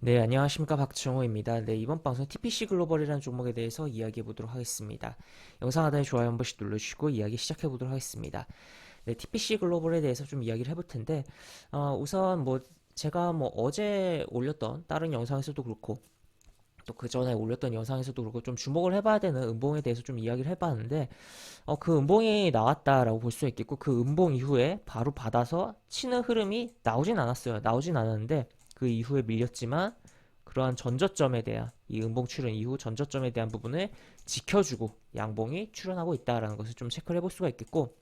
네, 안녕하십니까. 박정호입니다. 네, 이번 방송 TPC 글로벌이라는 종목에 대해서 이야기해 보도록 하겠습니다. 영상 하단에 좋아요 한 번씩 눌러주시고 이야기 시작해 보도록 하겠습니다. 네, TPC 글로벌에 대해서 좀 이야기를 해볼 텐데, 우선 제가 어제 올렸던 다른 영상에서도 그렇고, 또 그 전에 올렸던 영상에서도 그렇고 좀 주목을 해봐야 되는 음봉에 대해서 좀 이야기를 해봤는데, 그 음봉이 나왔다라고 볼 수 있겠고, 그 음봉 이후에 바로 받아서 치는 흐름이 나오진 않았어요. 나오진 않았는데, 그 이후에 밀렸지만, 그러한 전저점에 대한 이 음봉 출현 이후 전저점에 대한 부분을 지켜주고 양봉이 출현하고 있다라는 것을 좀 체크를 해볼 수가 있겠고,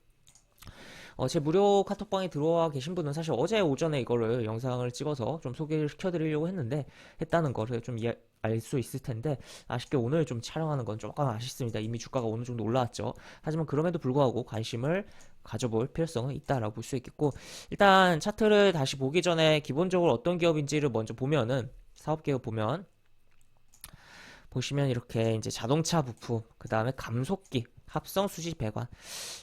제 무료 카톡방에 들어와 계신 분은 사실 어제 오전에 이거를 영상을 찍어서 좀 소개를 시켜드리려고 했는데 했다는 거를 좀 알 수 있을 텐데 아쉽게 오늘 좀 촬영하는 건 조금 아쉽습니다. 이미 주가가 어느 정도 올라왔죠. 하지만 그럼에도 불구하고 관심을 가져볼 필요성은 있다라고 볼 수 있겠고, 일단 차트를 다시 보기 전에 기본적으로 어떤 기업인지를 먼저 보면은 사업 계획 보시면 이렇게 이제 자동차 부품, 그 다음에 감속기, 합성 수지 배관.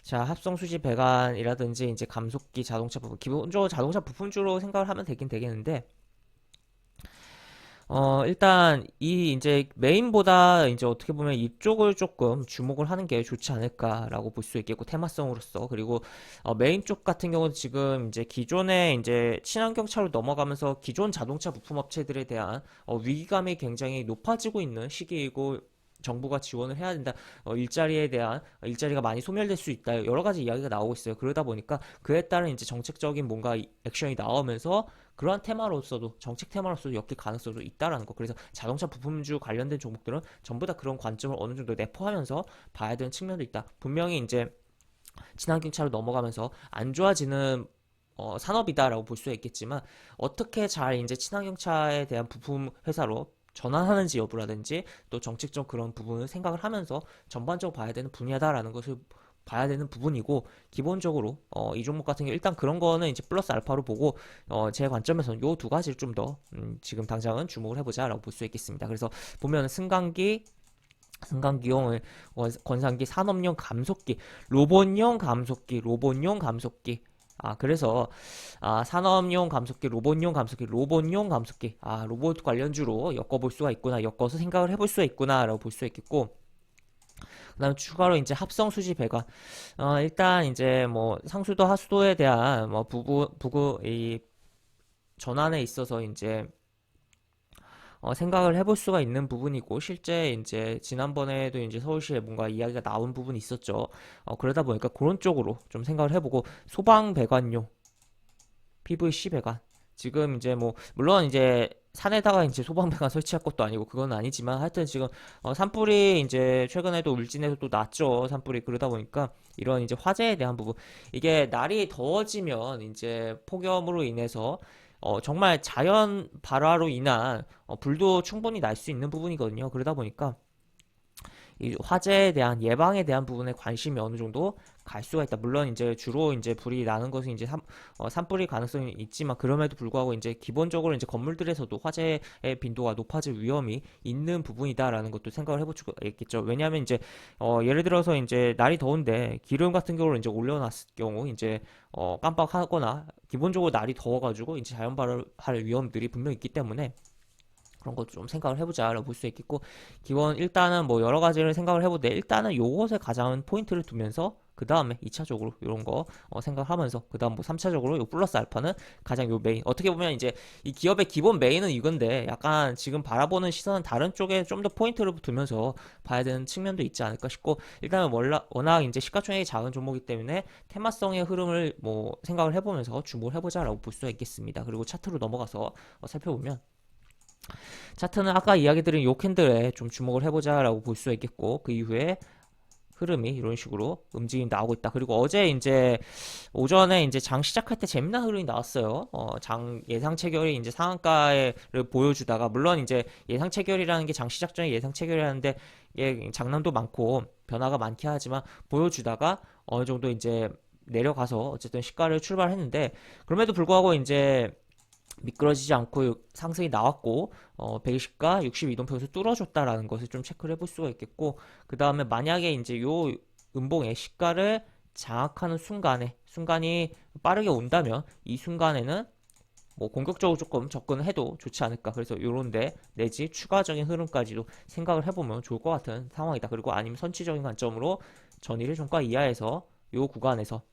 자, 합성 수지 배관이라든지 이제 감속기, 자동차 부품. 기본적으로 자동차 부품주로 생각을 하면 되긴 되겠는데, 일단 이 이제 메인보다 이제 어떻게 보면 이쪽을 조금 주목을 하는 게 좋지 않을까라고 볼 수 있겠고, 테마성으로서. 그리고 메인 쪽 같은 경우는 지금 이제 기존의 이제 친환경차로 넘어가면서 기존 자동차 부품 업체들에 대한 위기감이 굉장히 높아지고 있는 시기이고, 정부가 지원을 해야 된다. 일자리에 대한 일자리가 많이 소멸될 수 있다. 여러 가지 이야기가 나오고 있어요. 그러다 보니까 그에 따른 이제 정책적인 뭔가 액션이 나오면서 그러한 테마로서도 정책 테마로서도 엮일 가능성도 있다라는 거. 그래서 자동차 부품주 관련된 종목들은 전부 다 그런 관점을 어느 정도 내포하면서 봐야 되는 측면도 있다. 분명히 이제 친환경차로 넘어가면서 안 좋아지는 산업이다라고 볼 수 있겠지만, 어떻게 잘 이제 친환경차에 대한 부품 회사로 전환하는지 여부라든지 또 정책적 그런 부분을 생각을 하면서 전반적으로 봐야 되는 분야다라는 것을 봐야 되는 부분이고, 기본적으로 이 종목 같은 경우 일단 그런 거는 이제 플러스 알파로 보고, 제 관점에서는 요 두 가지를 좀 더 지금 당장은 주목을 해보자라고 볼 수 있겠습니다. 그래서 보면 승강기용, 권상기, 산업용 감속기, 로봇용 감속기. 그래서, 산업용 감속기, 로봇용 감속기. 로봇 관련주로 엮어볼 수가 있구나, 엮어서 생각을 해볼 수가 있구나라고 볼 수 있겠고, 그 다음에 추가로 이제 합성 수지 배관. 일단 이제 상수도 하수도에 대한 이 전환에 있어서 이제 생각을 해볼 수가 있는 부분이고, 실제 이제 지난번에도 이제 서울시에 뭔가 이야기가 나온 부분이 있었죠. 그러다 보니까 그런 쪽으로 좀 생각을 해보고, 소방 배관용 PVC 배관. 지금 이제 물론 이제 산에다가 이제 소방 배관 설치할 것도 아니고 그건 아니지만, 하여튼 지금 산불이 이제 최근에도 울진에서 또 났죠. 산불이. 그러다 보니까 이런 이제 화재에 대한 부분, 이게 날이 더워지면 이제 폭염으로 인해서 정말 자연 발화로 인한 불도 충분히 날 수 있는 부분이거든요. 그러다 보니까 이 화재에 대한 예방에 대한 부분에 관심이 어느 정도 갈 수가 있다. 물론 이제 주로 이제 불이 나는 것은 이제 산불일 가능성이 있지만, 그럼에도 불구하고 이제 기본적으로 이제 건물들에서도 화재의 빈도가 높아질 위험이 있는 부분이다라는 것도 생각을 해볼 수가 있겠죠. 왜냐하면 이제 예를 들어서 이제 날이 더운데 기름 같은 경우를 이제 올려놨을 경우 이제 깜빡하거나, 기본적으로 날이 더워가지고 이제 자연 발할 위험들이 분명 있기 때문에 그런 것도 좀 생각을 해보자라고 볼 수 있겠고, 기본 일단은 여러 가지를 생각을 해보되, 일단은 요것에 가장 포인트를 두면서 그 다음에 2차적으로 이런 거 생각하면서, 그 다음 3차적으로 요 플러스 알파는 가장 요 메인, 어떻게 보면 이제 이 기업의 기본 메인은 이건데 약간 지금 바라보는 시선은 다른 쪽에 좀 더 포인트를 두면서 봐야 되는 측면도 있지 않을까 싶고, 일단은 워낙 이제 시가총액이 작은 종목이기 때문에 테마성의 흐름을 생각을 해보면서 주목을 해보자라고 볼 수가 있겠습니다. 그리고 차트로 넘어가서 살펴보면, 차트는 아까 이야기 드린 요 캔들에 좀 주목을 해보자라고 볼 수 있겠고, 그 이후에 흐름이 이런 식으로 움직임이 나오고 있다. 그리고 어제 이제 오전에 이제 장 시작할 때 재미난 흐름이 나왔어요. 장 예상 체결이 이제 상한가를 보여주다가, 물론 이제 예상 체결이라는 게 장 시작 전에 예상 체결이라는데 이게 장난도 많고 변화가 많긴 하지만, 보여주다가 어느 정도 이제 내려가서 어쨌든 시가를 출발했는데, 그럼에도 불구하고 이제 미끄러지지 않고 상승이 나왔고, 120과 62동평에서 뚫어줬다라는 것을 좀 체크를 해볼 수가 있겠고, 그 다음에 만약에 이제 요 음봉의 시가를 장악하는 순간이 빠르게 온다면, 이 순간에는 뭐 공격적으로 조금 접근해도 좋지 않을까. 그래서 요런데 내지 추가적인 흐름까지도 생각을 해보면 좋을 것 같은 상황이다. 그리고 아니면 선취적인 관점으로 전일의 종가 이하에서 요 구간에서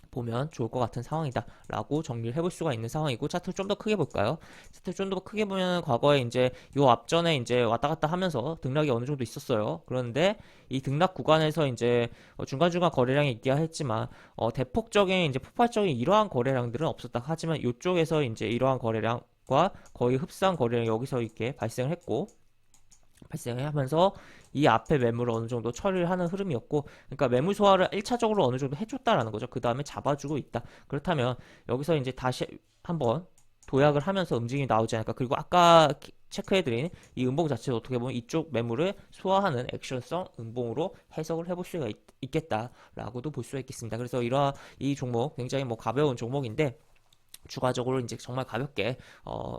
보면 좋을 것 같은 상황이다 라고 정리를 해볼 수가 있는 상황이고, 차트를 좀 더 크게 볼까요? 차트를 좀 더 크게 보면 과거에 이제 요 앞전에 이제 왔다 갔다 하면서 등락이 어느 정도 있었어요. 그런데 이 등락 구간에서 이제 중간중간 거래량이 있긴 했지만 대폭적인 이제 폭발적인 이러한 거래량들은 없었다. 하지만 이쪽에서 이제 이러한 거래량과 거의 흡사한 거래량이 여기서 이렇게 발생을 했고, 발생을 하면서 이 앞에 매물을 어느 정도 처리를 하는 흐름이었고, 그러니까 매물 소화를 1차적으로 어느 정도 해줬다라는 거죠. 그 다음에 잡아주고 있다. 그렇다면 여기서 이제 다시 한번 도약을 하면서 움직임이 나오지 않을까. 그리고 아까 체크해드린 이 음봉 자체도 어떻게 보면 이쪽 매물을 소화하는 액션성 음봉으로 해석을 해볼 수가 있겠다라고도 볼 수가 있겠습니다. 그래서 이러한 이 종목 굉장히 뭐 가벼운 종목인데, 추가적으로 이제 정말 가볍게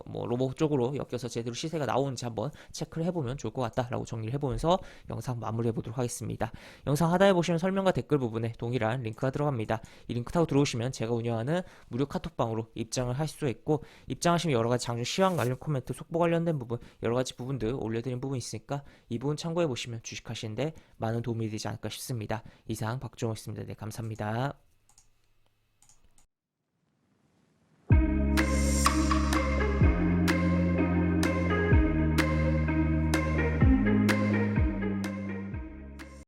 뭐 로봇 쪽으로 엮여서 제대로 시세가 나오는지 한번 체크를 해보면 좋을 것 같다라고 정리를 해보면서 영상 마무리해 보도록 하겠습니다. 영상 하단에 보시면 설명과 댓글 부분에 동일한 링크가 들어갑니다. 이 링크 타고 들어오시면 제가 운영하는 무료 카톡방으로 입장을 할 수 있고, 입장하시면 여러 가지 장중 시황 관련 코멘트, 속보 관련된 부분, 여러 가지 부분들 올려드린 부분 있으니까 이 부분 참고해 보시면 주식하시는데 많은 도움이 되지 않을까 싶습니다. 이상 박종호였습니다. 네, 감사합니다.